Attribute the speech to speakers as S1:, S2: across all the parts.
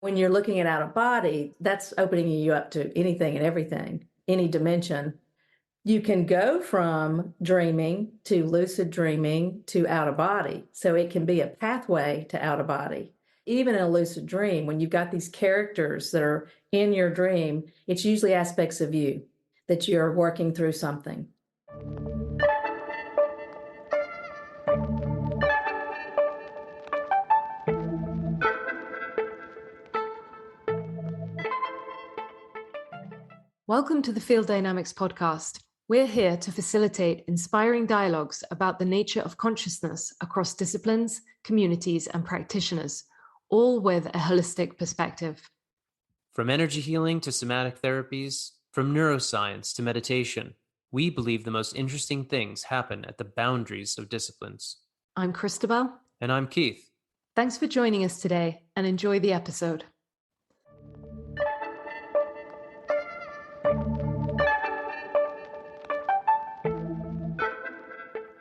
S1: When you're looking at out of body, that's opening you up to anything and everything, any dimension. You can go from dreaming to lucid dreaming to out of body. So it can be a pathway to out of body. Even in a lucid dream, when you've got these characters that are in your dream, it's usually aspects of you that you're working through something.
S2: Welcome to the Field Dynamics podcast. We're here to facilitate inspiring dialogues about the nature of consciousness across disciplines, communities, and practitioners, all with a holistic perspective.
S3: From energy healing to somatic therapies, from neuroscience to meditation, we believe the most interesting things happen at the boundaries of disciplines.
S2: I'm Christabel.
S3: And I'm Keith.
S2: Thanks for joining us today and enjoy the episode.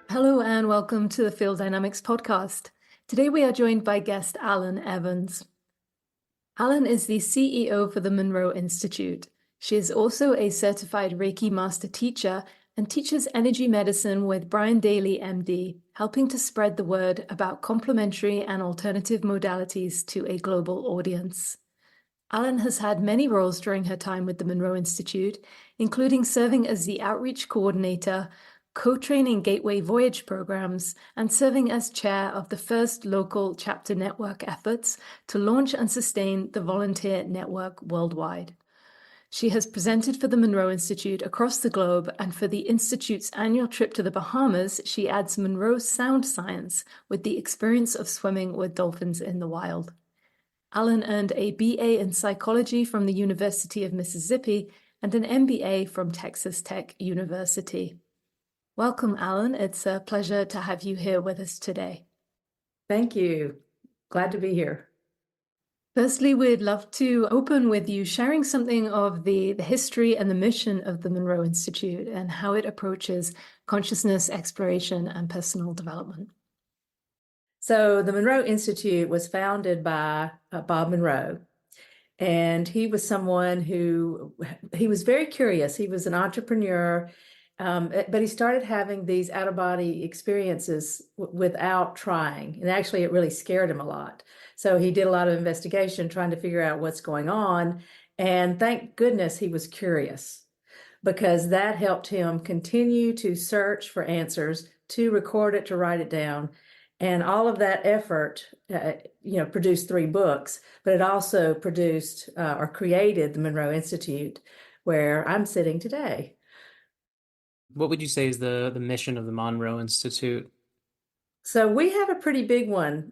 S2: Hello and welcome to the Field Dynamics podcast. Today we are joined by guest Allyn Evans. Allyn is the CEO for the Monroe Institute. She is also a certified Reiki master teacher and teaches energy medicine with Brian Daly, MD, helping to spread the word about complementary and alternative modalities to a global audience. Allyn has had many roles during her time with the Monroe Institute, including serving as the outreach coordinator, co-training Gateway Voyage programs, and serving as chair of the first local chapter network efforts to launch and sustain the volunteer network worldwide. She has presented for the Monroe Institute across the globe, and for the Institute's annual trip to the Bahamas, she adds Monroe Sound Science with the experience of swimming with dolphins in the wild. Allyn earned a BA in psychology from the University of Mississippi and an MBA from Texas Tech University. Welcome, Allyn. It's a pleasure to have you here with us today.
S1: Thank you. Glad to be here.
S2: Firstly, we'd love to open with you sharing something of the history and the mission of the Monroe Institute and how it approaches consciousness exploration and personal development.
S1: So the Monroe Institute was founded by Bob Monroe, and he was someone he was very curious. He was an entrepreneur. But he started having these out-of-body experiences without trying. And actually, it really scared him a lot. So he did a lot of investigation trying to figure out what's going on. And thank goodness he was curious, because that helped him continue to search for answers, to record it, to write it down. And all of that effort, produced 3 books, but it also produced or created the Monroe Institute, where I'm sitting today.
S3: What would you say is the mission of the Monroe Institute?
S1: So we have a pretty big one.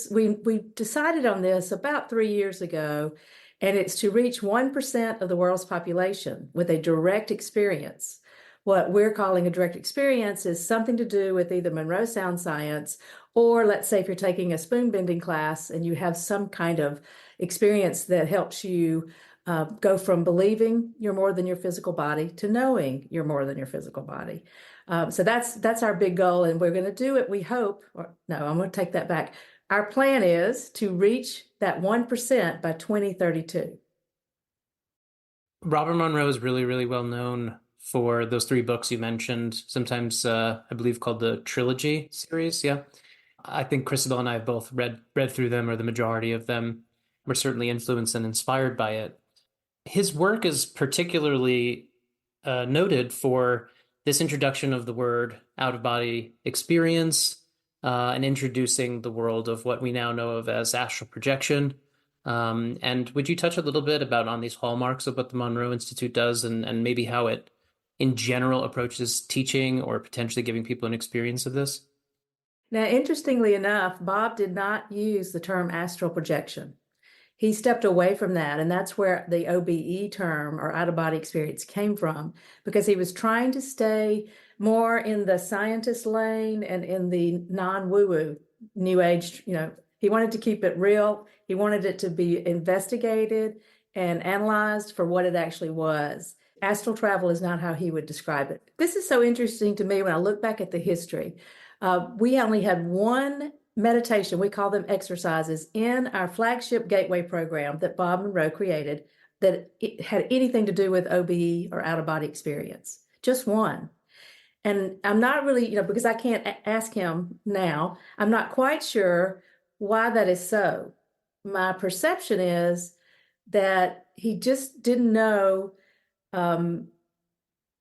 S1: We decided on this about 3 years ago, and it's to reach 1% of the world's population with a direct experience. What we're calling a direct experience is something to do with either Monroe Sound Science, or let's say if you're taking a spoon bending class and you have some kind of experience that helps you go from believing you're more than your physical body to knowing you're more than your physical body. So that's our big goal, and we're going to do it, we hope. I'm going to take that back. Our plan is to reach that 1% by 2032.
S3: Robert Monroe is really, really well known for those 3 books you mentioned, sometimes I believe called the Trilogy series. Yeah. I think Christabel and I have both read through them, or the majority of them. We're certainly influenced and inspired by it. His work is particularly noted for this introduction of the word out-of-body experience and introducing the world of what we now know of as astral projection. And would you touch a little bit on these hallmarks of what the Monroe Institute does, and maybe how it, in general, approaches teaching or potentially giving people an experience of this?
S1: Now, interestingly enough, Bob did not use the term astral projection. He stepped away from that, and that's where the OBE term, or out-of-body experience, came from, because he was trying to stay more in the scientist lane and in the non-woo-woo, new age. He wanted to keep it real. He wanted it to be investigated and analyzed for what it actually was. Astral travel is not how he would describe it. This is so interesting to me when I look back at the history. We only had one meditation, we call them exercises, in our flagship gateway program that Bob Monroe created that it had anything to do with OBE or out-of-body experience. Just one. And I'm not really, because I can't ask him now, I'm not quite sure why that is so. My perception is that he just didn't know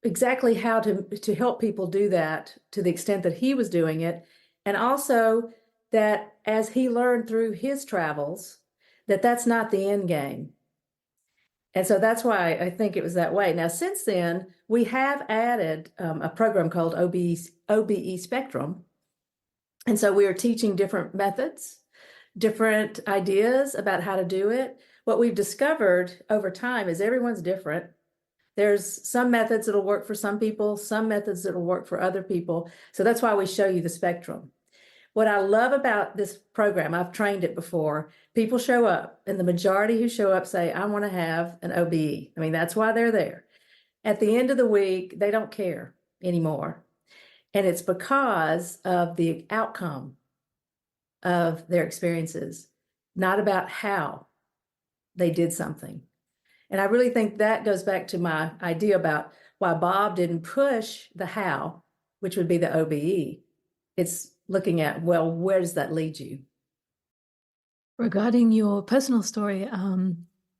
S1: exactly how to help people do that to the extent that he was doing it. And also that as he learned through his travels, that's not the end game. And so that's why I think it was that way. Now, since then, we have added a program called OBE Spectrum. And so we are teaching different methods, different ideas about how to do it. What we've discovered over time is everyone's different. There's some methods that'll work for some people, some methods that'll work for other people. So that's why we show you the spectrum. What I love about this program, I've trained it before, people show up, and the majority who show up say, I want to have an OBE. I mean, that's why they're there. At the end of the week, they don't care anymore. And it's because of the outcome of their experiences, not about how they did something. And I really think that goes back to my idea about why Bob didn't push the how, which would be the OBE. It's looking at, well, where does that lead you?
S2: Regarding your personal story,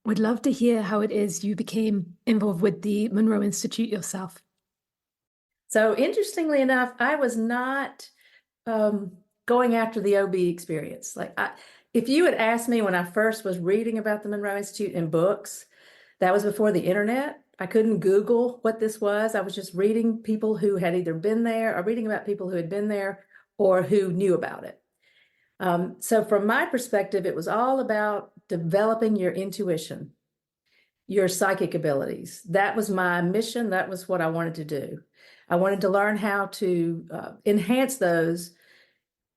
S2: would love to hear how it is you became involved with the Monroe Institute yourself.
S1: So interestingly enough, I was not going after the OB experience. If you had asked me when I first was reading about the Monroe Institute in books, that was before the internet. I couldn't Google what this was. I was just reading people who had either been there or reading about people who had been there or who knew about it. So from my perspective, it was all about developing your intuition, your psychic abilities. That was my mission. That was what I wanted to do. I wanted to learn how to enhance those.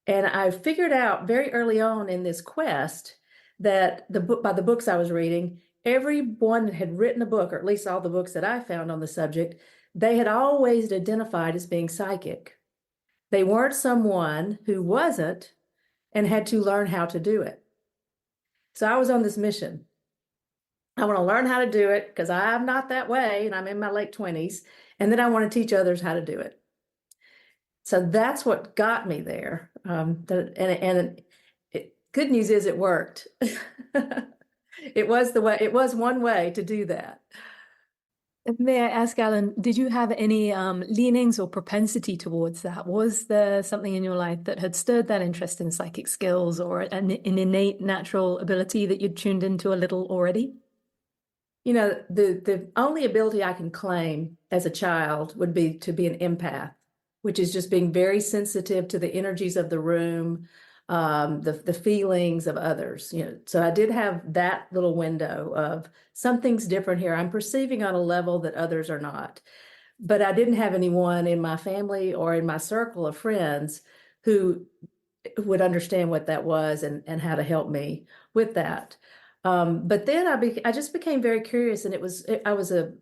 S1: And I figured out very early on in this quest that by the books I was reading, everyone that had written a book, or at least all the books that I found on the subject, they had always identified as being psychic. They weren't someone who wasn't and had to learn how to do it. So I was on this mission. I want to learn how to do it because I'm not that way and I'm in my late 20s. And then I want to teach others how to do it. So that's what got me there. Good news is it worked. It was one way to do that.
S2: May I ask, Allyn, did you have any leanings or propensity towards that? Was there something in your life that had stirred that interest in psychic skills, or an innate natural ability that you'd tuned into a little already?
S1: The only ability I can claim as a child would be to be an empath, which is just being very sensitive to the energies of the room, the feelings of others. So I did have that little window of something's different here. I'm perceiving on a level that others are not. But I didn't have anyone in my family or in my circle of friends who would understand what that was and how to help me with that. But then I just became very curious, and I was a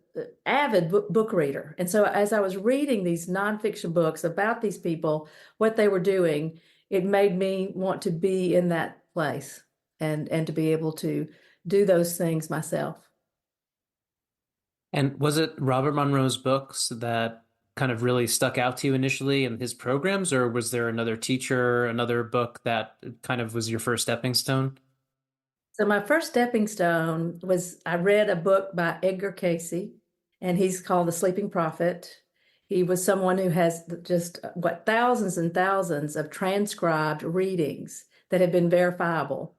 S1: avid book reader. And so as I was reading these nonfiction books about these people, what they were doing, it made me want to be in that place and to be able to do those things myself.
S3: And was it Robert Monroe's books that kind of really stuck out to you initially in his programs, or was there another teacher, another book that kind of was your first stepping stone?
S1: So my first stepping stone was I read a book by Edgar Cayce, and he's called The Sleeping Prophet. He was someone who has just thousands and thousands of transcribed readings that have been verifiable.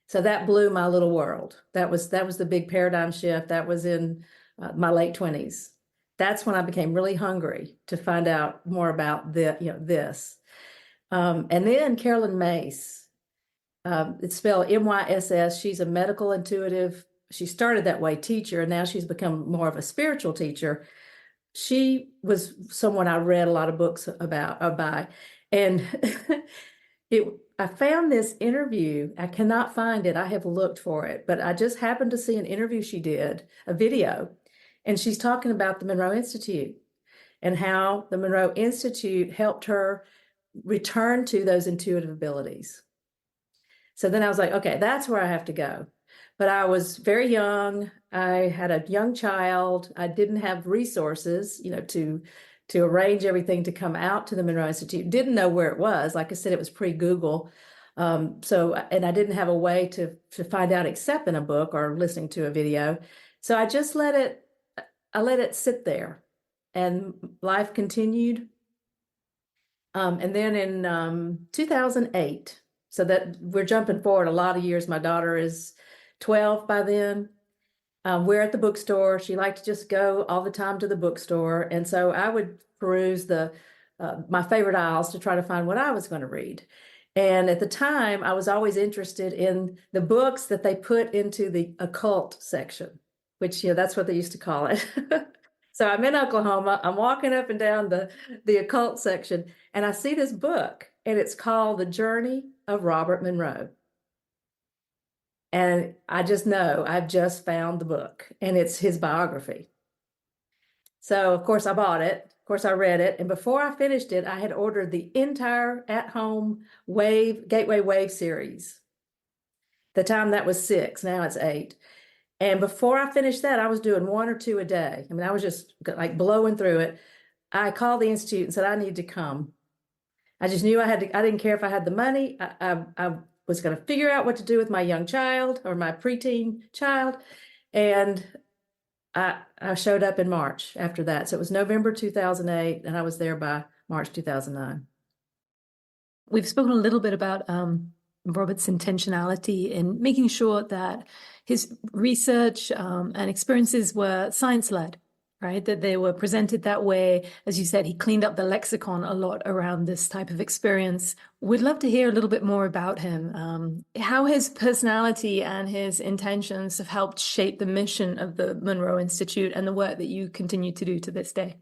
S1: So that blew my little world. That was the big paradigm shift. That was in my late 20s. That's when I became really hungry to find out more about this. And then Carolyn Mace. It's spelled MYSS. She's a medical intuitive. She started that way, teacher, and now she's become more of a spiritual teacher. She was someone I read a lot of books by, and I found this interview. I cannot find it. I have looked for it, but I just happened to see an interview she did, a video, and she's talking about the Monroe Institute and how the Monroe Institute helped her return to those intuitive abilities. So then I was like, okay, that's where I have to go. But I was very young. I had a young child. I didn't have resources, to arrange everything to come out to the Monroe Institute. Didn't know where it was. Like I said, it was pre-Google. And I didn't have a way to find out except in a book or listening to a video. So I just let it sit there, and life continued. And then in 2008, so that we're jumping forward a lot of years. My daughter is 12 by then. We're at the bookstore. She liked to just go all the time to the bookstore. And so I would peruse my favorite aisles to try to find what I was going to read. And at the time, I was always interested in the books that they put into the occult section, which, that's what they used to call it. So I'm in Oklahoma. I'm walking up and down the occult section, and I see this book, and it's called The Journey of Robert Monroe. And I just know I've just found the book, and it's his biography. So, of course, I bought it. Of course, I read it. And before I finished it, I had ordered the entire at-home Gateway Wave series. The time that was 6, now it's 8. And before I finished that, I was doing 1 or 2 a day. I mean, I was just like blowing through it. I called the Institute and said, I need to come. I just knew I didn't care if I had the money. I was going to figure out what to do with my young child or my preteen child. And I showed up in March after that. So it was November 2008, and I was there by March 2009.
S2: We've spoken a little bit about Robert's intentionality in making sure that his research and experiences were science-led, right? That they were presented that way. As you said, he cleaned up the lexicon a lot around this type of experience. We'd love to hear a little bit more about him, how his personality and his intentions have helped shape the mission of the Monroe Institute and the work that you continue to do to this day.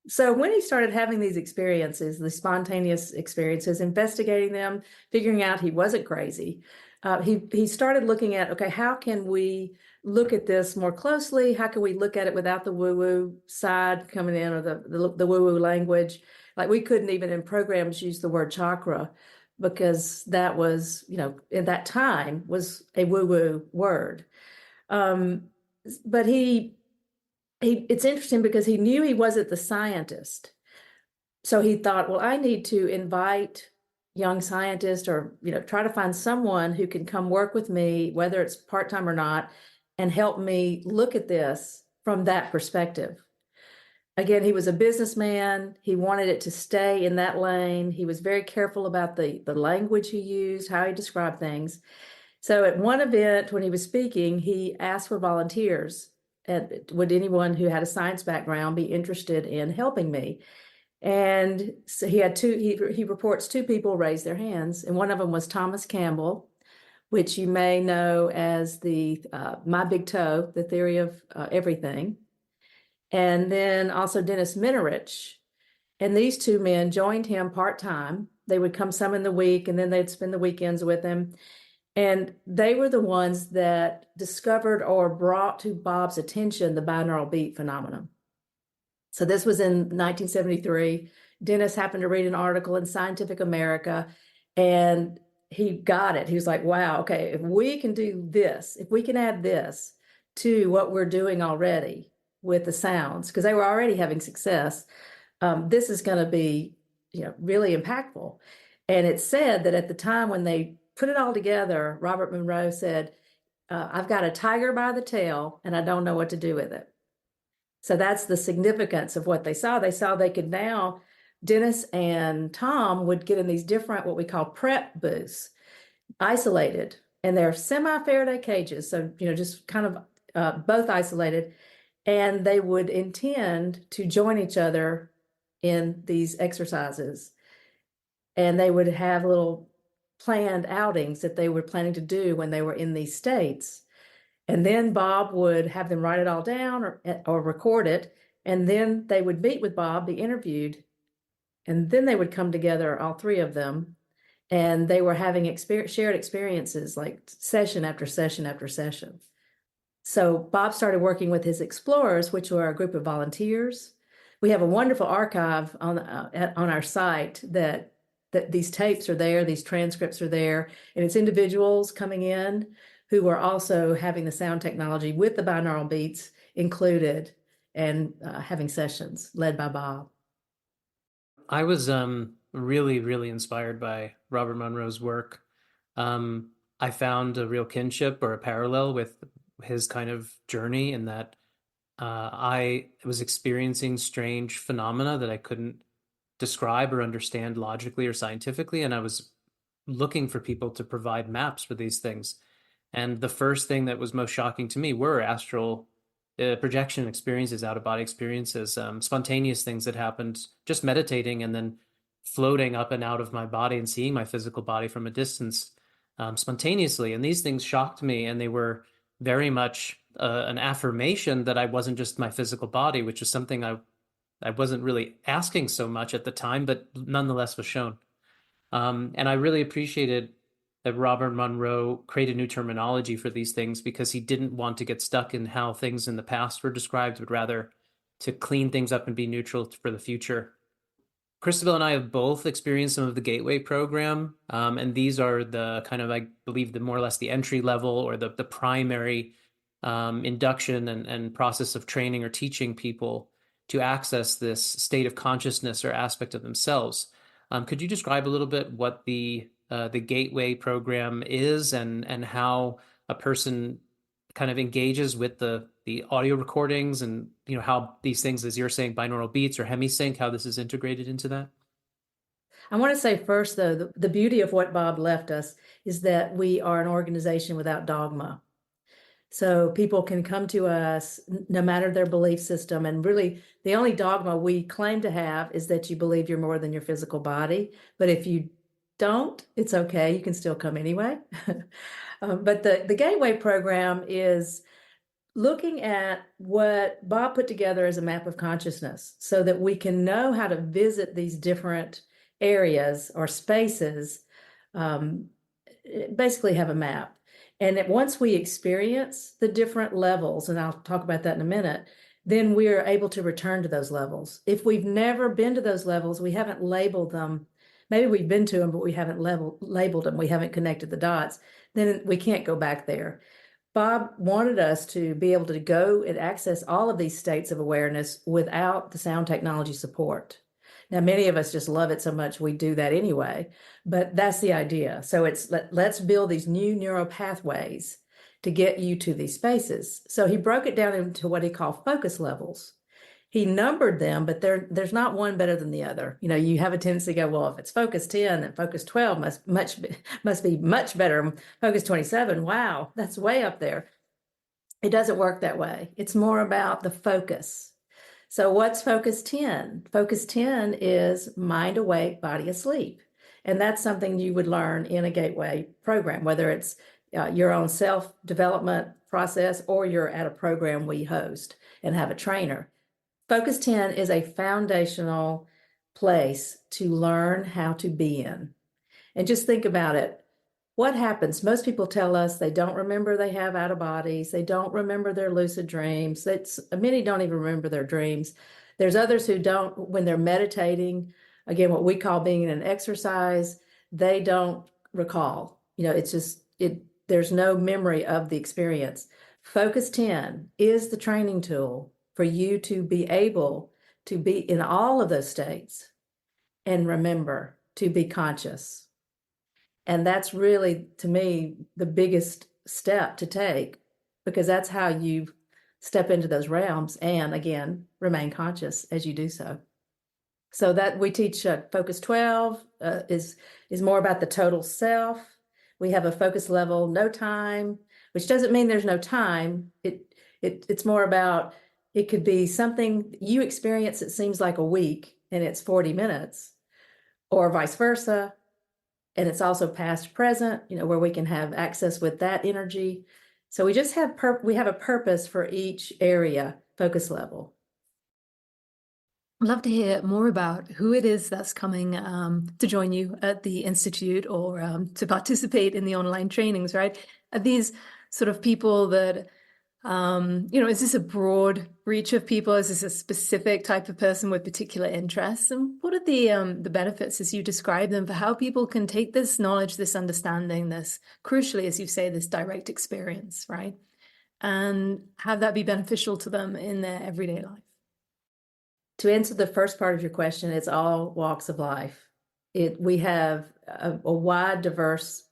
S1: So when he started having these experiences, the spontaneous experiences, investigating them, figuring out he wasn't crazy, he started looking at, okay, how can we look at this more closely? How can we look at it without the woo-woo side coming in, or the woo-woo language? Like, we couldn't even in programs use the word chakra, because that was, in that time was a woo-woo word. But it's interesting because he knew he wasn't the scientist. So he thought, well, I need to invite young scientists, or, try to find someone who can come work with me, whether it's part-time or not, and help me look at this from that perspective. Again, he was a businessman. He wanted it to stay in that lane. He was very careful about the language he used, how he described things. So at one event when he was speaking, he asked for volunteers. And would anyone who had a science background be interested in helping me? And so he had he reports 2 people raised their hands, and one of them was Thomas Campbell, which you may know as the My Big Toe, the theory of everything. And then also Dennis Minorich. And these 2 men joined him part-time. They would come some in the week, and then they'd spend the weekends with him. And they were the ones that discovered or brought to Bob's attention the binaural beat phenomenon. So this was in 1973. Dennis happened to read an article in Scientific America, and he got it. He was like, wow, okay, if we can do this, if we can add this to what we're doing already with the sounds, because they were already having success, this is going to be, really impactful. And it's said that at the time when they put it all together, Robert Monroe said, I've got a tiger by the tail, and I don't know what to do with it. So that's the significance of what they saw. They saw they could now, Dennis and Tom would get in these different, what we call prep booths, isolated, and they're semi-Faraday cages. So, just kind of both isolated, and they would intend to join each other in these exercises. And they would have little planned outings that they were planning to do when they were in these states. And then Bob would have them write it all down or record it. And then they would meet with Bob, be interviewed. And then they would come together, all 3 of them. And they were having shared experiences, like session after session after session. So Bob started working with his explorers, which were a group of volunteers. We have a wonderful archive on our site that that these tapes are there, these transcripts are there, and it's individuals coming in who are also having the sound technology with the binaural beats included and having sessions led by Bob.
S3: I was really, really inspired by Robert Monroe's work. I found a real kinship or a parallel with his kind of journey in that I was experiencing strange phenomena that I couldn't describe or understand logically or scientifically, and I was looking for people to provide maps for these things. And the first thing that was most shocking to me were astral projection experiences, out of body experiences, spontaneous things that happened just meditating and then floating up and out of my body and seeing my physical body from a distance spontaneously. And these things shocked me, and they were very much an affirmation that I wasn't just my physical body, which is something I wasn't really asking so much at the time, but nonetheless was shown. And I really appreciated that Robert Monroe created new terminology for these things because he didn't want to get stuck in how things in the past were described, but rather to clean things up and be neutral for the future. Christabel and I have both experienced some of the Gateway program, and these are the kind of, I believe, the more or less the entry level or the primary induction and process of training or teaching people to access this state of consciousness or aspect of themselves. Could you describe a little bit what the Gateway program is and how a person kind of engages with the audio recordings and how these things, as you're saying, binaural beats or hemisync, how this is integrated into that?
S1: I want to say first, though, the beauty of what Bob left us is that we are an organization without dogma. So people can come to us no matter their belief system. And really, the only dogma we claim to have is that you believe you're more than your physical body. But if you don't, it's okay. You can still come anyway. But the Gateway program is looking at what Bob put together as a map of consciousness so that we can know how to visit these different areas or spaces, basically have a map. And that once we experience the different levels, and I'll talk about that in a minute, then we are able to return to those levels. If we've never been to those levels, we haven't labeled them. Maybe we've been to them, but we haven't labeled them. We haven't connected the dots. Then we can't go back there. Bob wanted us to be able to go and access all of these states of awareness without the sound technology support. Now, many of us just love it so much we do that anyway, but that's the idea. So it's let's build these new neural pathways to get you to these spaces. So he broke it down into what he called focus levels. He numbered them, but there's not one better than the other. You have a tendency to go, well, if it's focus 10, then focus 12 must be much better. Focus 27, wow, that's way up there. It doesn't work that way. It's more about the focus. So what's focus 10? Focus 10 is mind awake, body asleep. And that's something you would learn in a Gateway program, whether it's your own self-development process or you're at a program we host and have a trainer. Focus 10 is a foundational place to learn how to be in. And just think about it. What happens? Most people tell us they don't remember they have out of bodies. They don't remember their lucid dreams. Many don't even remember their dreams. There's others who don't, when they're meditating, again, what we call being in an exercise, they don't recall. It's just, there's no memory of the experience. Focus 10 is the training tool for you to be able to be in all of those states and remember to be conscious. And that's really, to me, the biggest step to take, because that's how you step into those realms and, again, remain conscious as you do so. So that we teach Focus 12 is more about the total self. We have a focus level, no time, which doesn't mean there's no time. It's more about, it could be something you experience that seems like a week and it's 40 minutes, or vice versa. And it's also past present, where we can have access with that energy. So we just have we have a purpose for each area focus level.
S2: I'd love to hear more about who it is that's coming to join you at the Institute or to participate in the online trainings, right? Are these sort of people that Is this a broad reach of people? Is this a specific type of person with particular interests? And what are the benefits as you describe them for how people can take this knowledge, this understanding, this crucially, as you say, this direct experience, right? And have that be beneficial to them in their everyday life?
S1: To answer the first part of your question, it's all walks of life. We have a wide, diverse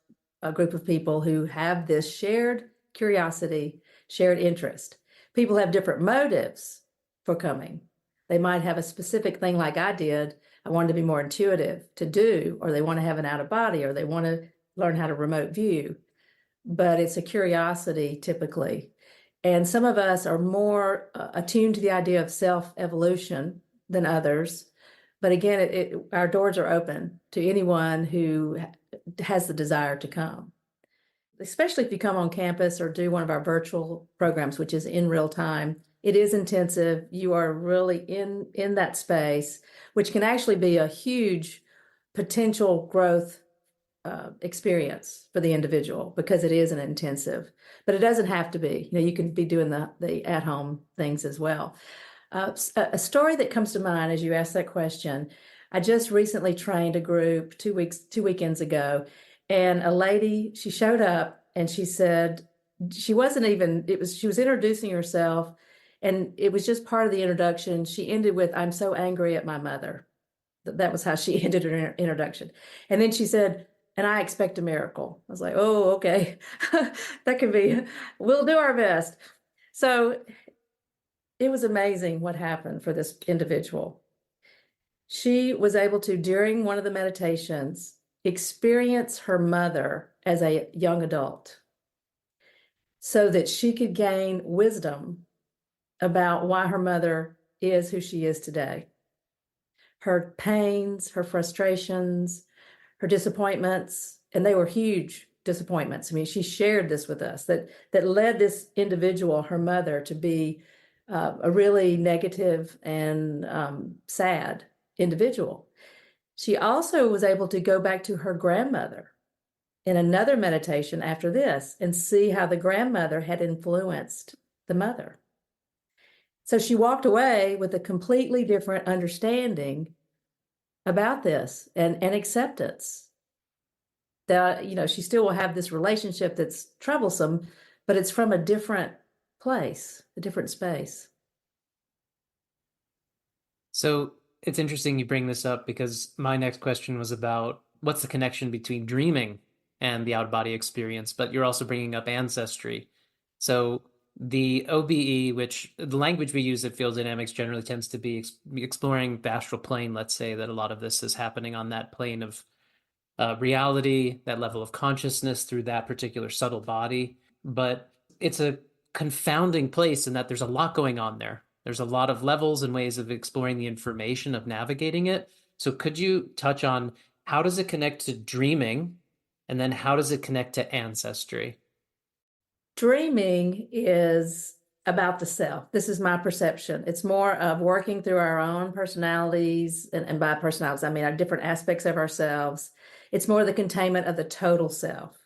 S1: group of people who have this shared curiosity, shared interest. People have different motives for coming. They might have a specific thing like I did. I wanted to be more intuitive to do, or they want to have an out of body, or they want to learn how to remote view. But it's a curiosity typically. And some of us are more attuned to the idea of self-evolution than others. But again, our doors are open to anyone who has the desire to come, especially if you come on campus or do one of our virtual programs, which is in real time. It is intensive. You are really in that space, which can actually be a huge potential growth experience for the individual because it is an intensive, but it doesn't have to be. You can be doing the at-home things as well. A story that comes to mind as you ask that question, I just recently trained a group 2 weekends ago, and a lady, she showed up and she said, she was introducing herself, and it was just part of the introduction. She ended with, "I'm so angry at my mother." That was how she ended her introduction. And then she said, "And I expect a miracle." I was like, "Oh, okay." That could be, we'll do our best. So it was amazing what happened for this individual. She was able to, during one of the meditations, experience her mother as a young adult so that she could gain wisdom about why her mother is who she is today. Her pains, her frustrations, her disappointments, and they were huge disappointments. I mean, she shared this with us that led this individual, her mother, to be a really negative and sad individual. She also was able to go back to her grandmother in another meditation after this and see how the grandmother had influenced the mother. So she walked away with a completely different understanding about this and acceptance that, she still will have this relationship that's troublesome, but it's from a different place, a different space.
S3: So it's interesting you bring this up because my next question was about what's the connection between dreaming and the out-of-body experience, but you're also bringing up ancestry. So the OBE, which the language we use at Field Dynamics generally tends to be exploring the astral plane, let's say that a lot of this is happening on that plane of reality, that level of consciousness through that particular subtle body. But it's a confounding place in that there's a lot going on there. There's a lot of levels and ways of exploring the information, of navigating it. So could you touch on how does it connect to dreaming? And then how does it connect to ancestry?
S1: Dreaming is about the self. This is my perception. It's more of working through our own personalities, and by personalities, I mean our different aspects of ourselves. It's more the containment of the total self.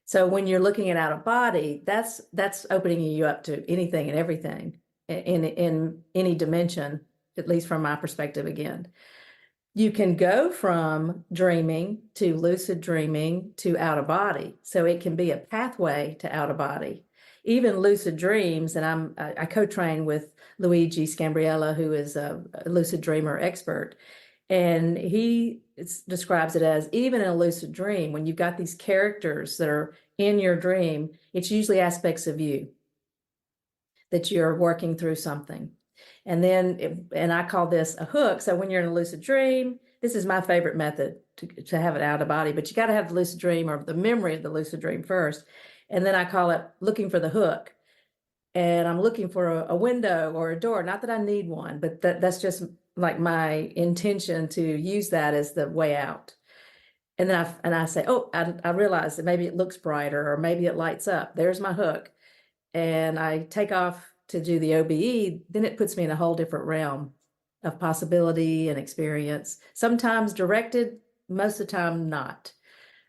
S1: So when you're looking at out of body, that's opening you up to anything and everything in any dimension, at least from my perspective again. You can go from dreaming to lucid dreaming to out of body. So it can be a pathway to out of body. Even lucid dreams, and I co-train with Luigi Scambriella, who is a lucid dreamer expert, and he describes it as, even in a lucid dream, when you've got these characters that are in your dream, it's usually aspects of you that you're working through something. And I call this a hook. So when you're in a lucid dream, this is my favorite method to have it out of body, but you got to have the lucid dream or the memory of the lucid dream first. And then I call it looking for the hook. And I'm looking for a window or a door. Not that I need one, but that's just like my intention to use that as the way out. And then I say, oh, I realize that maybe it looks brighter or maybe it lights up. There's my hook. And I take off to do the OBE, then it puts me in a whole different realm of possibility and experience. Sometimes directed, most of the time not.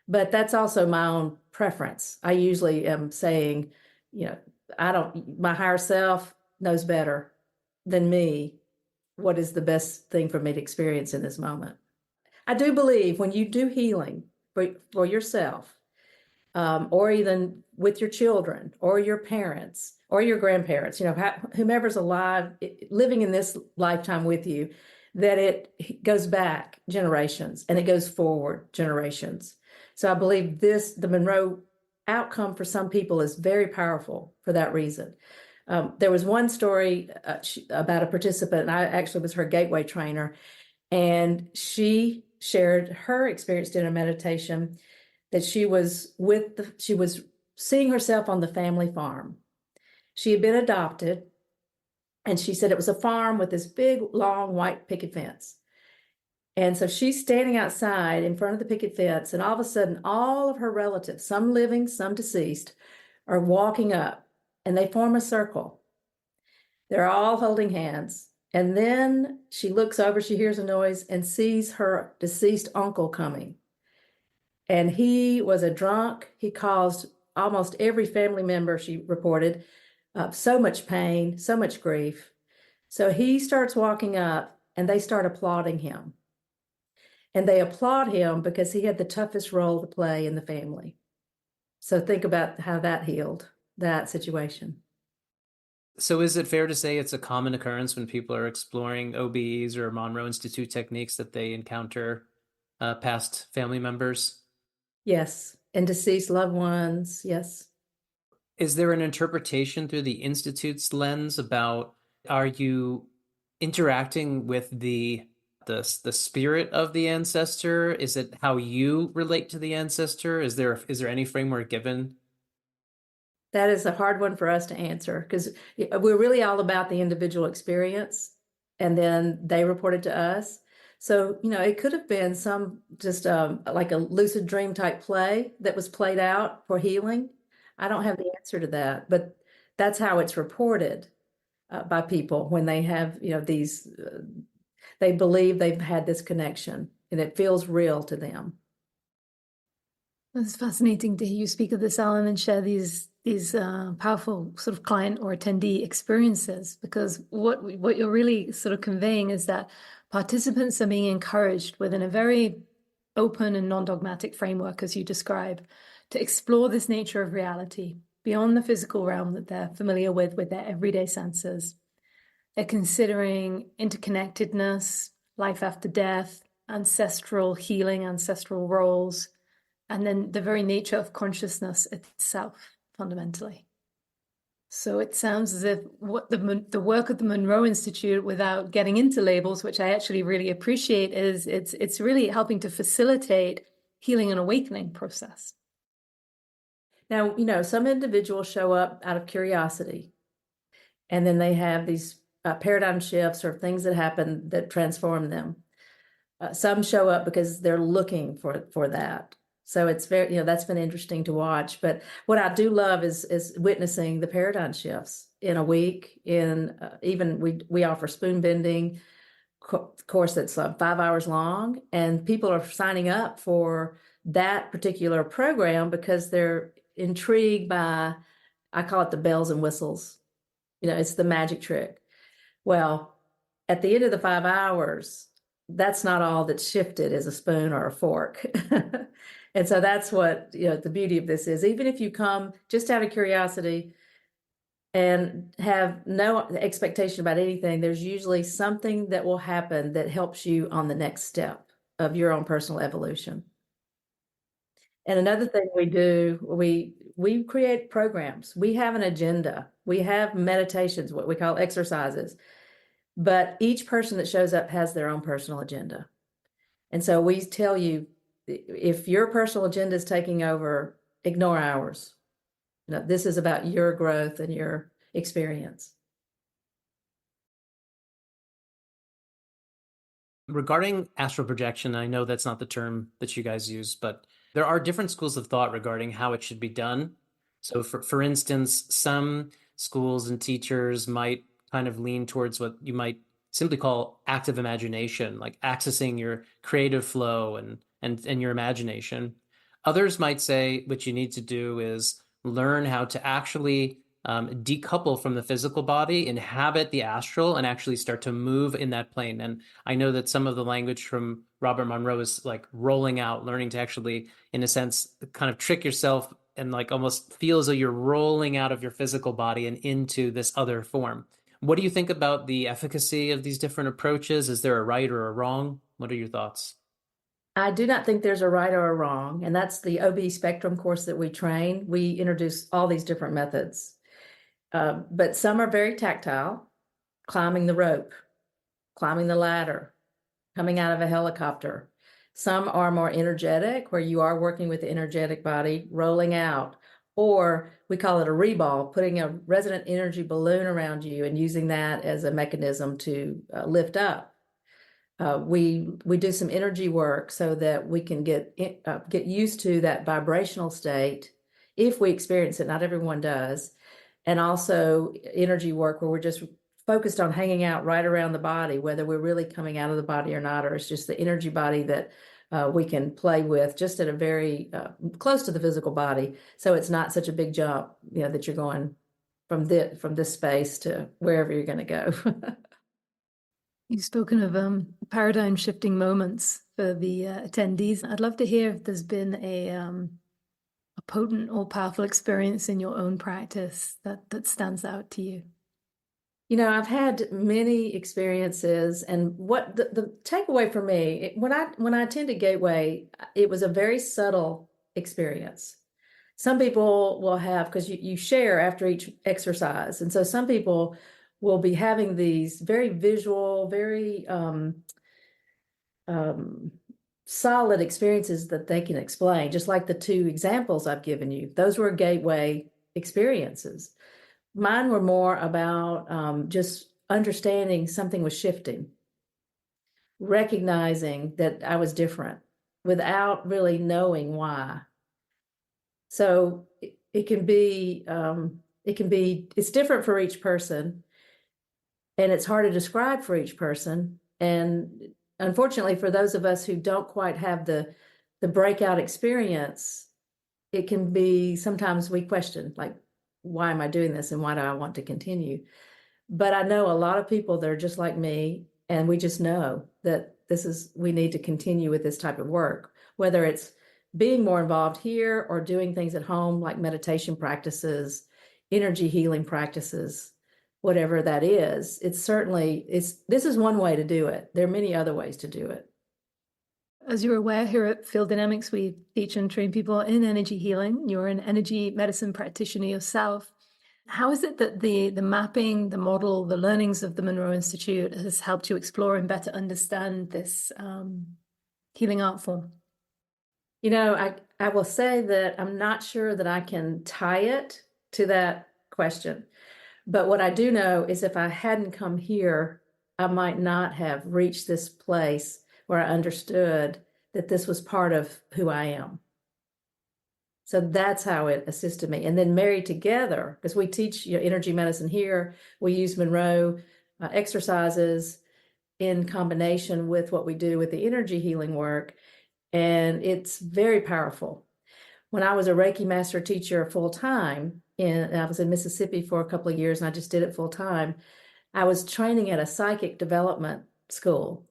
S1: But that's also my own preference. I usually am saying, I don't, my higher self knows better than me what is the best thing for me to experience in this moment. I do believe when you do healing for yourself, or even with your children or your parents or your grandparents, whomever's alive, living in this lifetime with you, that it goes back generations and it goes forward generations. So I believe the Monroe outcome for some people is very powerful for that reason. There was one story about a participant, and I actually was her gateway trainer, and she shared her experience in a meditation that she was seeing herself on the family farm. She had been adopted, and she said it was a farm with this big, long, white picket fence. And so she's standing outside in front of the picket fence, and all of a sudden, all of her relatives, some living, some deceased, are walking up, and they form a circle. They're all holding hands. And then she looks over, she hears a noise, and sees her deceased uncle coming. And he was a drunk. He caused almost every family member, she reported, so much pain, so much grief. So he starts walking up, and they start applauding him. And they applaud him because he had the toughest role to play in the family. So think about how that healed that situation.
S3: So is it fair to say it's a common occurrence when people are exploring OBEs or Monroe Institute techniques that they encounter past family members?
S1: Yes. And deceased loved ones. Yes.
S3: Is there an interpretation through the Institute's lens about, are you interacting with the spirit of the ancestor? Is it how you relate to the ancestor? Is there any framework given?
S1: That is a hard one for us to answer because we're really all about the individual experience, and then they report it to us. So, it could have been some just like a lucid dream type play that was played out for healing. I don't have the answer to that, but that's how it's reported by people when they have, these, they believe they've had this connection and it feels real to them.
S2: It's fascinating to hear you speak of this, Allyn, and share these powerful sort of client or attendee experiences, because what you're really sort of conveying is that participants are being encouraged within a very open and non-dogmatic framework, as you describe, to explore this nature of reality beyond the physical realm that they're familiar with their everyday senses. They're considering interconnectedness, life after death, ancestral healing, ancestral roles, and then the very nature of consciousness itself, fundamentally. So it sounds as if what the work of the Monroe Institute, without getting into labels, which I actually really appreciate, is it's really helping to facilitate healing and awakening process.
S1: Now, some individuals show up out of curiosity, and then they have these paradigm shifts or things that happen that transform them. Some show up because they're looking for that. So it's very, that's been interesting to watch. But what I do love is witnessing the paradigm shifts in a week. Even we offer spoon bending course that's 5 hours long, and people are signing up for that particular program because they're intrigued by, I call it the bells and whistles. It's the magic trick. Well, at the end of the 5 hours, that's not all that's shifted is a spoon or a fork. And so that's what, the beauty of this is. Even if you come just out of curiosity and have no expectation about anything, there's usually something that will happen that helps you on the next step of your own personal evolution. And another thing we do, we create programs. We have an agenda. We have meditations, what we call exercises. But each person that shows up has their own personal agenda. And so we tell you, if your personal agenda is taking over, ignore ours. This is about your growth and your experience.
S3: Regarding astral projection, I know that's not the term that you guys use, but there are different schools of thought regarding how it should be done. So for instance, some schools and teachers might kind of lean towards what you might simply call active imagination, like accessing your creative flow and your imagination. Others might say what you need to do is learn how to actually decouple from the physical body, inhabit the astral, and actually start to move in that plane. And I know that some of the language from Robert Monroe is like rolling out, learning to actually, in a sense, kind of trick yourself and like almost feel as though you're rolling out of your physical body and into this other form. What do you think about the efficacy of these different approaches? Is there a right or a wrong? What are your thoughts?
S1: I do not think there's a right or a wrong, and that's the OBE spectrum course that we train. We introduce all these different methods, but some are very tactile, climbing the rope, climbing the ladder, coming out of a helicopter. Some are more energetic, where you are working with the energetic body, rolling out, or we call it a reball, putting a resonant energy balloon around you and using that as a mechanism to lift up. We do some energy work so that we can get used to that vibrational state if we experience it. Not everyone does. And also energy work where we're just focused on hanging out right around the body, whether we're really coming out of the body or not, or it's just the energy body that we can play with just at a very close to the physical body. So it's not such a big jump, that you're going from this space to wherever you're going to go.
S2: You've spoken of paradigm shifting moments for the attendees. I'd love to hear if there's been a potent or powerful experience in your own practice that stands out to you.
S1: I've had many experiences, and what the takeaway for me, when I attended Gateway, it was a very subtle experience. Some people will have, because you share after each exercise, and so some people will be having these very visual, very solid experiences that they can explain, just like the two examples I've given you. Those were Gateway experiences. Mine were more about just understanding something was shifting, recognizing that I was different without really knowing why. So it can be, it's different for each person, and it's hard to describe for each person. And unfortunately, for those of us who don't quite have the breakout experience, it can be, sometimes we question, like, why am I doing this and why do I want to continue? But I know a lot of people that are just like me, and we just know that we need to continue with this type of work, whether it's being more involved here or doing things at home like meditation practices, energy healing practices, whatever that is. This is one way to do it. There are many other ways to do it.
S2: As you're aware, here at Field Dynamics, we teach and train people in energy healing. You're an energy medicine practitioner yourself. How is it that the mapping, the model, the learnings of the Monroe Institute has helped you explore and better understand this healing art form?
S1: I will say that I'm not sure that I can tie it to that question. But what I do know is if I hadn't come here, I might not have reached this place where I understood that this was part of who I am. So that's how it assisted me. And then married together, because we teach energy medicine here, we use Monroe exercises in combination with what we do with the energy healing work. And it's very powerful. When I was a Reiki master teacher full time, and I was in Mississippi for a couple of years, and I just did it full time, I was training at a psychic development school.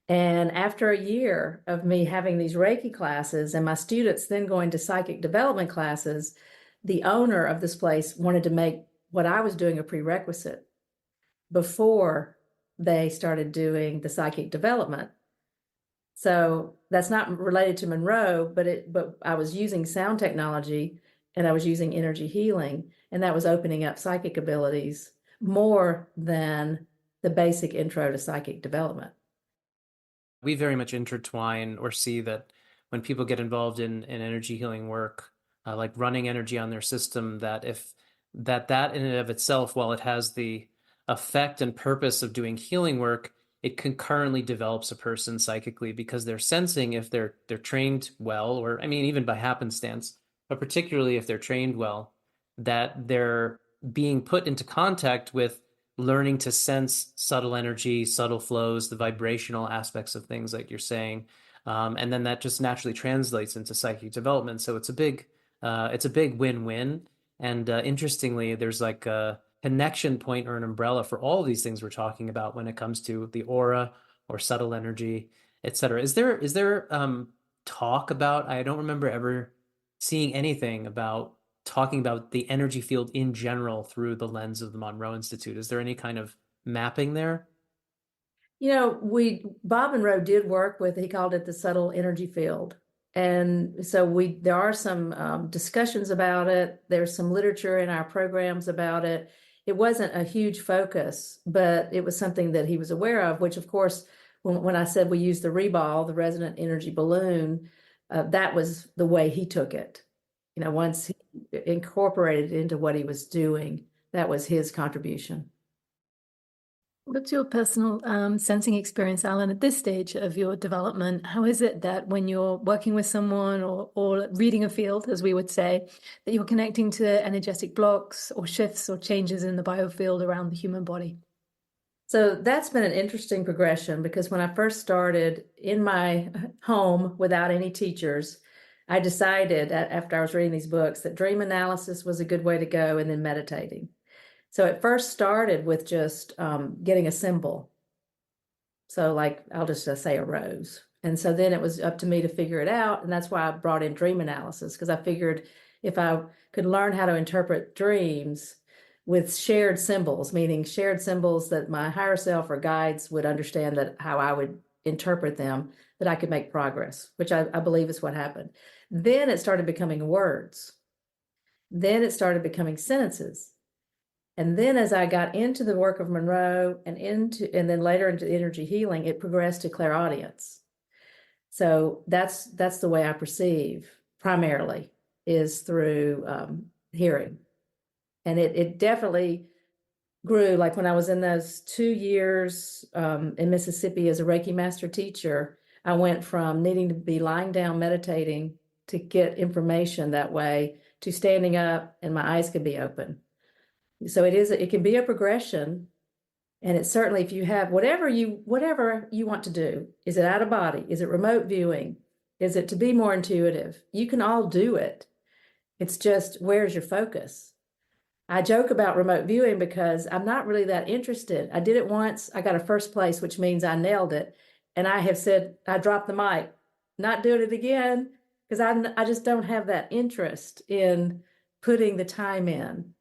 S1: And after a year of me having these Reiki classes and my students then going to psychic development classes, the owner of this place wanted to make what I was doing a prerequisite before they started doing the psychic development. So that's not related to Monroe, but I was using sound technology and I was using energy healing, and that was opening up psychic abilities more than the basic intro to psychic development.
S3: We very much intertwine or see that when people get involved in energy healing work, like running energy on their system, that if that in and of itself, while it has the effect and purpose of doing healing work, it concurrently develops a person psychically, because they're sensing, if they're trained well, or I mean, even by happenstance, but particularly if they're trained well, that they're being put into contact with learning to sense subtle energy, subtle flows, the vibrational aspects of things like you're saying. And then that just naturally translates into psychic development. So it's a big win-win. And interestingly, there's like a connection point or an umbrella for all of these things we're talking about when it comes to the aura or subtle energy, etc. Is there talk about, I don't remember ever seeing anything about talking about the energy field in general through the lens of the Monroe Institute. Is there any kind of mapping there?
S1: Bob Monroe did work with, he called it the subtle energy field. And so there are some discussions about it. There's some literature in our programs about it. It wasn't a huge focus, but it was something that he was aware of, which of course, when I said we used the reball, the resonant energy balloon, that was the way he took it. Once he incorporated it into what he was doing, that was his contribution.
S2: What's your personal sensing experience, Allyn, at this stage of your development? How is it that when you're working with someone or reading a field, as we would say, that you're connecting to energetic blocks or shifts or changes in the biofield around the human body?
S1: So that's been an interesting progression, because when I first started in my home without any teachers, I decided after I was reading these books that dream analysis was a good way to go, and then meditating. So it first started with just getting a symbol. So like, I'll just say a rose. And so then it was up to me to figure it out. And that's why I brought in dream analysis, because I figured if I could learn how to interpret dreams with shared symbols, meaning shared symbols that my higher self or guides would understand that how I would interpret them, that I could make progress, which I believe is what happened. Then it started becoming words. Then it started becoming sentences. And then as I got into the work of Monroe and then later into energy healing, it progressed to clairaudience. So that's the way I perceive primarily, is through hearing. And it definitely grew. Like when I was in those 2 years in Mississippi as a Reiki master teacher, I went from needing to be lying down meditating to get information that way to standing up and my eyes could be open. So it can be a progression. And it's certainly, if you have whatever you want to do, is it out of body? Is it remote viewing? Is it to be more intuitive? You can all do it. It's just, where's your focus? I joke about remote viewing because I'm not really that interested. I did it once. I got a first place, which means I nailed it. And I have said, I dropped the mic, not doing it again, because I just don't have that interest in putting the time in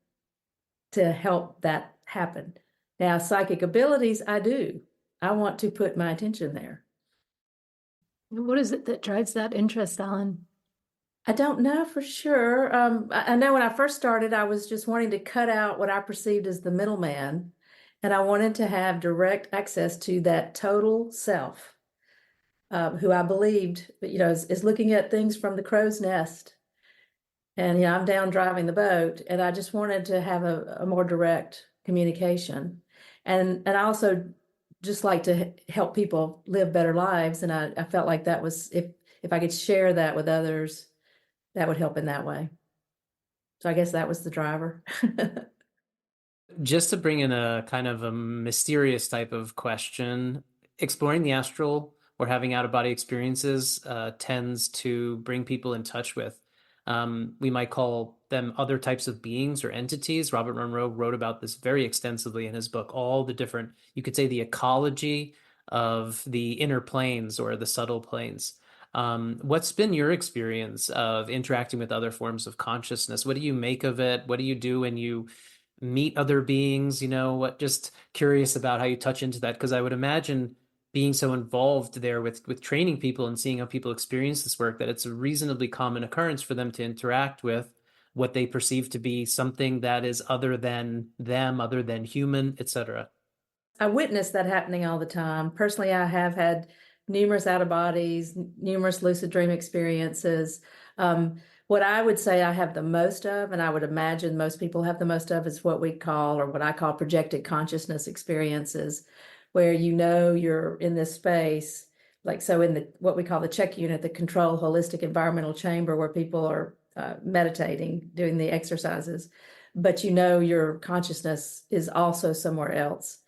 S1: to help that happen. Now, psychic abilities, I do. I want to put my attention there.
S2: What is it that drives that interest, Allyn?
S1: I don't know for sure. I know when I first started, I was just wanting to cut out what I perceived as the middleman, and I wanted to have direct access to that total self, who I believed, is looking at things from the crow's nest. And I'm down driving the boat, and I just wanted to have a more direct communication, and I also just like to help people live better lives. And I felt like that was, if I could share that with others, that would help in that way. So I guess that was the driver.
S3: Just to bring in a kind of a mysterious type of question, exploring the astral or having out-of-body experiences tends to bring people in touch with, we might call them other types of beings or entities. Robert Monroe wrote about this very extensively in his book, all the different, you could say, the ecology of the inner planes or the subtle planes. What's been your experience of interacting with other forms of consciousness? What do you make of it? What do you do when you meet other beings? Just curious about how you touch into that, because I would imagine being so involved there with training people and seeing how people experience this work, that it's a reasonably common occurrence for them to interact with what they perceive to be something that is other than them, other than human, etc.
S1: I witness that happening all the time. Personally, I have had numerous out of bodies, numerous lucid dream experiences. What I would say I have the most of, and I would imagine most people have the most of, is what we call, or what I call, projected consciousness experiences, where you're in this space, like so in what we call the check unit, the control holistic environmental chamber, where people are meditating, doing the exercises, but your consciousness is also somewhere else.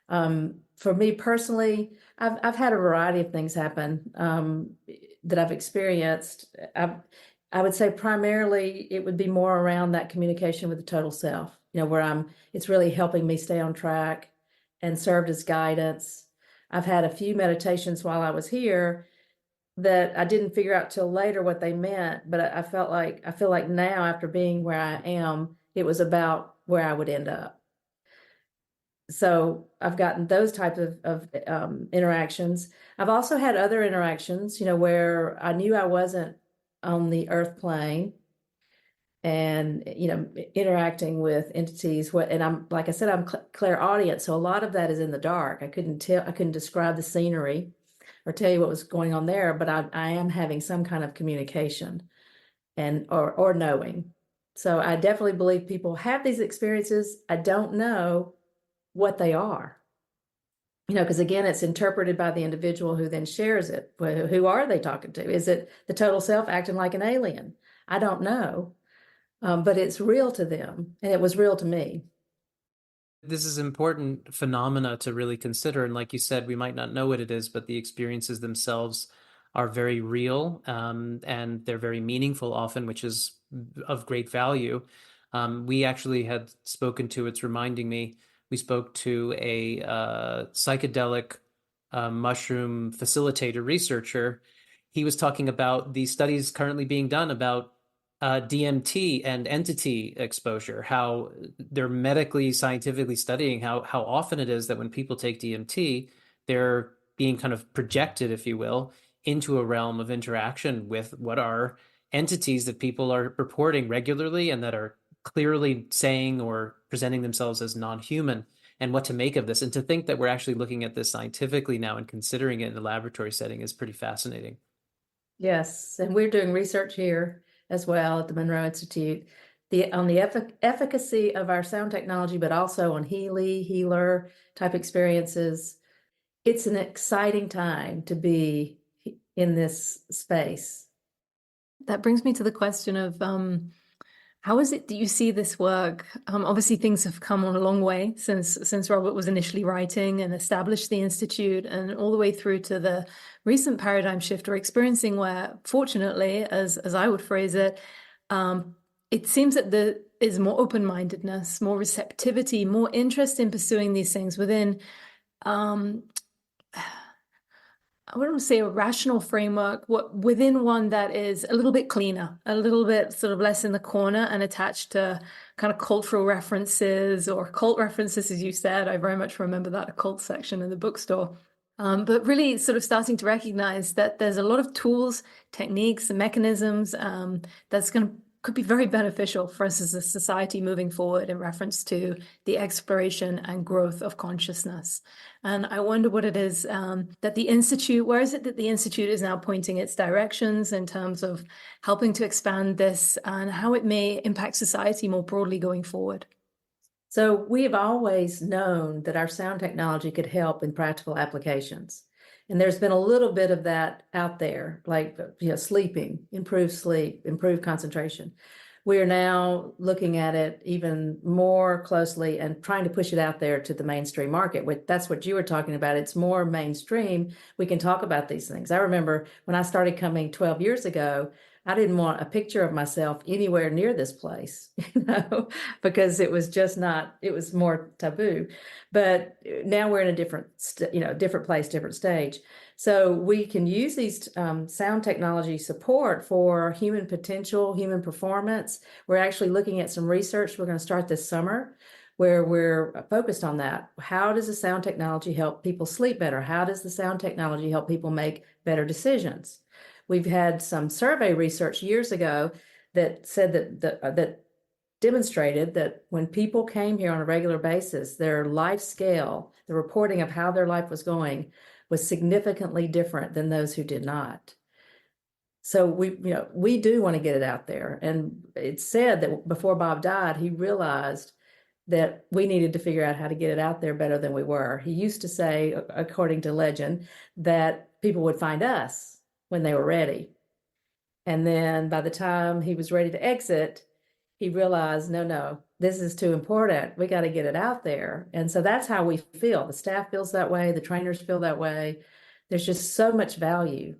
S1: For me personally, I've had a variety of things happen that I've experienced. I would say primarily it would be more around that communication with the total self, where it's really helping me stay on track and served as guidance. I've had a few meditations while I was here that I didn't figure out till later what they meant, but I feel like now, after being where I am, it was about where I would end up. So I've gotten those types of interactions. I've also had other interactions, where I knew I wasn't on the earth plane and, interacting with entities. And I'm, like I said, I'm clairaudient. So a lot of that is in the dark. I couldn't describe the scenery or tell you what was going on there, but I am having some kind of communication or knowing. So I definitely believe people have these experiences. I don't know what they are, because again, it's interpreted by the individual who then shares it. Who are they talking to? Is it the total self acting like an alien? I don't know, but it's real to them, and it was real to me.
S3: This is important phenomena to really consider. And like you said, we might not know what it is, but the experiences themselves are very real, and they're very meaningful often, which is of great value. We actually had spoken to, it's reminding me, we spoke to a psychedelic mushroom facilitator researcher. He was talking about the studies currently being done about DMT and entity exposure, how they're medically, scientifically studying how often it is that when people take DMT, they're being kind of projected, if you will, into a realm of interaction with what are entities that people are reporting regularly and that are clearly saying or presenting themselves as non-human, and what to make of this. And to think that we're actually looking at this scientifically now and considering it in a laboratory setting is pretty fascinating.
S1: Yes, and we're doing research here as well at the Monroe Institute, on the efficacy of our sound technology, but also on healer type experiences. It's an exciting time to be in this space.
S2: That brings me to the question of how is it that you see this work? Obviously, things have come on a long way since Robert was initially writing and established the Institute, and all the way through to the recent paradigm shift we're experiencing, where, fortunately, as I would phrase it, it seems that there is more open-mindedness, more receptivity, more interest in pursuing these things within I wouldn't say a rational framework, within one that is a little bit cleaner, a little bit sort of less in the corner and attached to kind of cultural references or cult references, as you said. I very much remember that occult section in the bookstore. But really sort of starting to recognize that there's a lot of tools, techniques, and mechanisms could be very beneficial for us as a society moving forward in reference to the exploration and growth of consciousness. And I wonder what it is that the Institute, where is it that the Institute is now pointing its directions in terms of helping to expand this and how it may impact society more broadly going forward?
S1: So we have always known that our sound technology could help in practical applications. And there's been a little bit of that out there, like, sleeping, improved sleep, improved concentration. We are now looking at it even more closely and trying to push it out there to the mainstream market. That's what you were talking about. It's more mainstream. We can talk about these things. I remember when I started coming 12 years ago, I didn't want a picture of myself anywhere near this place, because it was just not, it was more taboo. But now we're in a different place, different stage. So we can use these sound technology support for human potential, human performance. We're actually looking at some research we're going to start this summer where we're focused on that. How does the sound technology help people sleep better? How does the sound technology help people make better decisions? We've had some survey research years ago that said that demonstrated that when people came here on a regular basis, their life scale, the reporting of how their life was going, was significantly different than those who did not. So we do want to get it out there. And it's said that before Bob died, he realized that we needed to figure out how to get it out there better than we were. He used to say, according to legend, that people would find us when they were ready. And then by the time he was ready to exit, he realized, no, this is too important. We got to get it out there. And so that's how we feel. The staff feels that way. The trainers feel that way. There's just so much value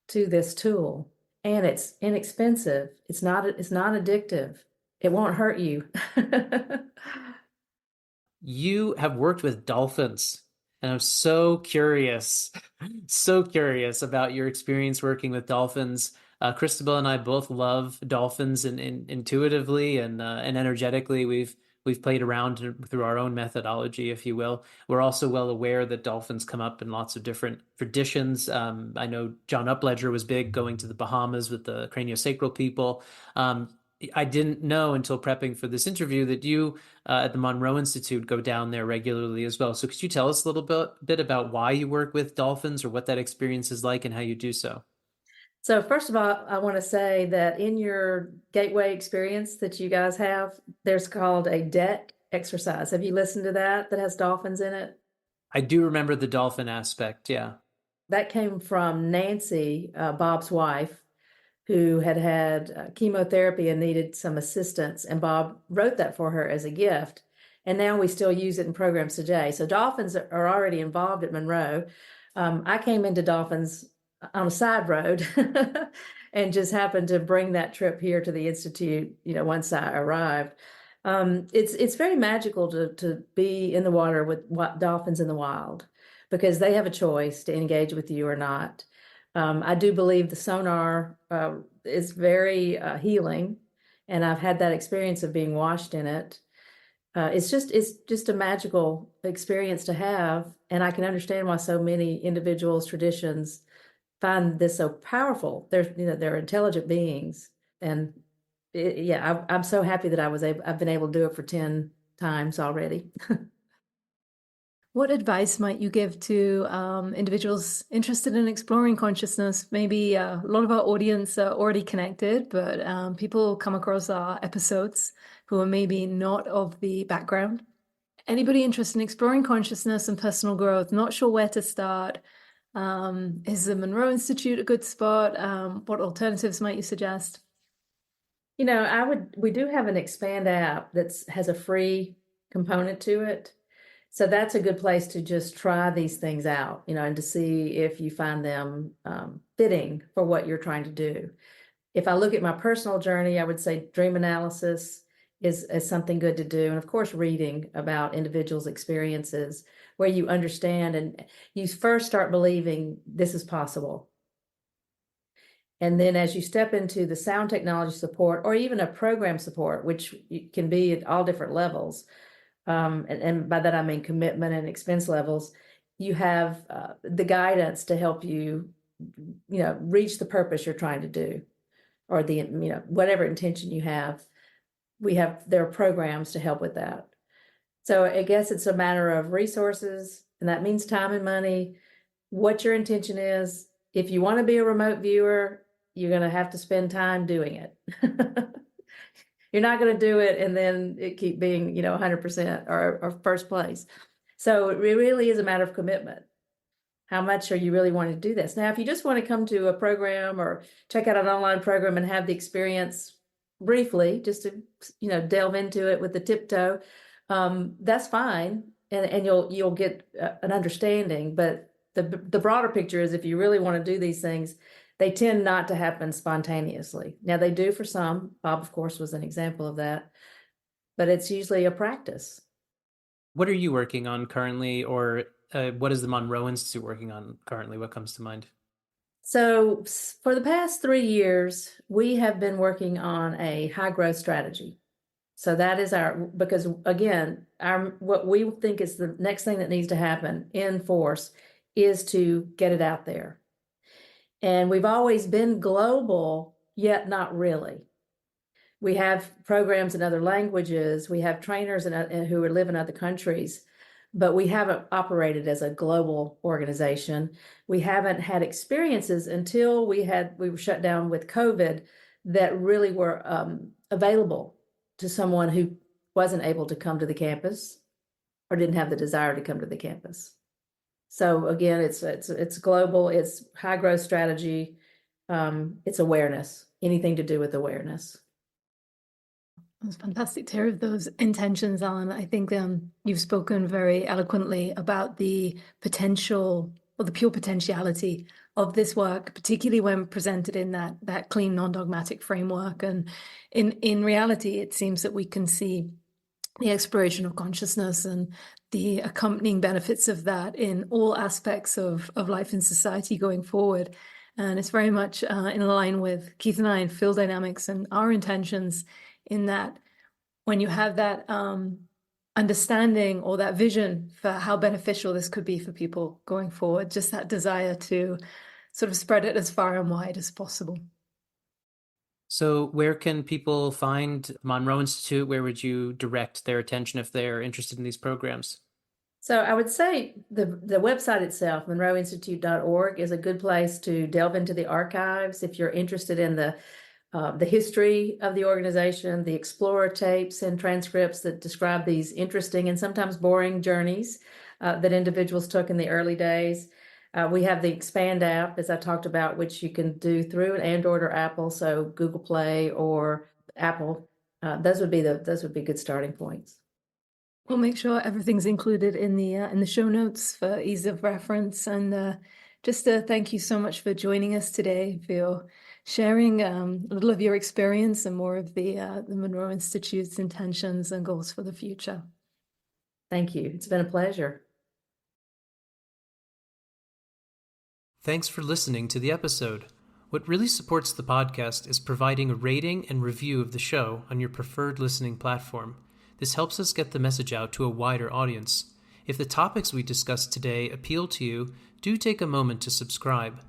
S1: to this tool. and it's inexpensive. It's not addictive. It won't hurt you.
S3: You have worked with dolphins, and I'm so curious, so curious about your experience working with dolphins. Christabel and I both love dolphins, and, intuitively and energetically. We've played around through our own methodology, if you will. We're also well aware that dolphins come up in lots of different traditions. I know John Upledger was big going to the Bahamas with the craniosacral people. I didn't know until prepping for this interview that you at the Monroe Institute go down there regularly as well. So could you tell us a little bit about why you work with dolphins, or what that experience is like and how you do so?
S1: So first of all, I want to say that in your gateway experience that you guys have, there's called a deck exercise. Have you listened to that has dolphins in it?
S3: I do remember the dolphin aspect, yeah.
S1: That came from Nancy, Bob's wife, who had chemotherapy and needed some assistance. And Bob wrote that for her as a gift. And now we still use it in programs today. So dolphins are already involved at Monroe. I came into dolphins on a side road and just happened to bring that trip here to the Institute, once I arrived. It's very magical to be in the water with dolphins in the wild, because they have a choice to engage with you or not. I do believe the sonar is very healing, and I've had that experience of being washed in it. It's just a magical experience to have, and I can understand why so many individuals, traditions find this so powerful. They're intelligent beings, and I'm so happy that I've been able to do it for 10 times already.
S2: What advice might you give to individuals interested in exploring consciousness? Maybe a lot of our audience are already connected, but people come across our episodes who are maybe not of the background. Anybody interested in exploring consciousness and personal growth, not sure where to start? Is the Monroe Institute a good spot? What alternatives might you suggest?
S1: We do have an Expand app that has a free component to it. So that's a good place to just try these things out, and to see if you find them fitting for what you're trying to do. If I look at my personal journey, I would say dream analysis is something good to do. And of course, reading about individuals' experiences where you understand and you first start believing this is possible. And then as you step into the sound technology support, or even a program support, which can be at all different levels, and by that I mean commitment and expense levels, you have the guidance to help you, reach the purpose you're trying to do, or the, whatever intention you have. There are programs to help with that. So I guess it's a matter of resources, and that means time and money, what your intention is. If you want to be a remote viewer, you're going to have to spend time doing it. You're not going to do it and then it keep being, 100% or first place. So it really is a matter of commitment. How much are you really wanting to do this? Now, if you just want to come to a program or check out an online program and have the experience briefly, just to, delve into it with the tiptoe, that's fine. And you'll get an understanding. But the broader picture is, if you really want to do these things, they tend not to happen spontaneously. Now, they do for some. Bob, of course, was an example of that. But it's usually a practice.
S3: What are you working on currently, or what is the Monroe Institute working on currently? What comes to mind?
S1: So for the past 3 years, we have been working on a high growth strategy. So that is because again, what we think is the next thing that needs to happen in force is to get it out there. And we've always been global, yet not really. We have programs in other languages. We have trainers who live in other countries, but we haven't operated as a global organization. We haven't had experiences until we were shut down with COVID that really were available to someone who wasn't able to come to the campus or didn't have the desire to come to the campus. So again, it's global, it's high growth strategy, it's awareness, anything to do with awareness.
S2: It's fantastic to hear of those intentions, Allyn. I think you've spoken very eloquently about the potential, or the pure potentiality of this work, particularly when presented in that clean, non-dogmatic framework. And in reality, it seems that we can see the exploration of consciousness and the accompanying benefits of that in all aspects of life and society going forward. And it's very much in line with Keith and I in field dynamics and our intentions, in that when you have that understanding or that vision for how beneficial this could be for people going forward, just that desire to sort of spread it as far and wide as possible.
S3: So where can people find Monroe Institute? Where would you direct their attention if they're interested in these programs?
S1: So I would say the website itself, monroeinstitute.org, is a good place to delve into the archives if you're interested in the history of the organization, the explorer tapes and transcripts that describe these interesting and sometimes boring journeys that individuals took in the early days. We have the Expand app, as I talked about, which you can do through an Android or Apple, so Google Play or Apple. Those would be good starting points.
S2: We'll make sure everything's included in the show notes for ease of reference. And just thank you so much for joining us today, for your sharing a little of your experience and more of the Monroe Institute's intentions and goals for the future.
S1: Thank you. It's been a pleasure.
S3: Thanks for listening to the episode. What really supports the podcast is providing a rating and review of the show on your preferred listening platform. This helps us get the message out to a wider audience. If the topics we discussed today appeal to you, do take a moment to subscribe.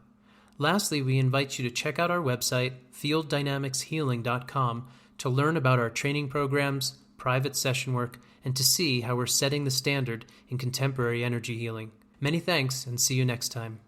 S3: Lastly, we invite you to check out our website, fielddynamicshealing.com, to learn about our training programs, private session work, and to see how we're setting the standard in contemporary energy healing. Many thanks, and see you next time.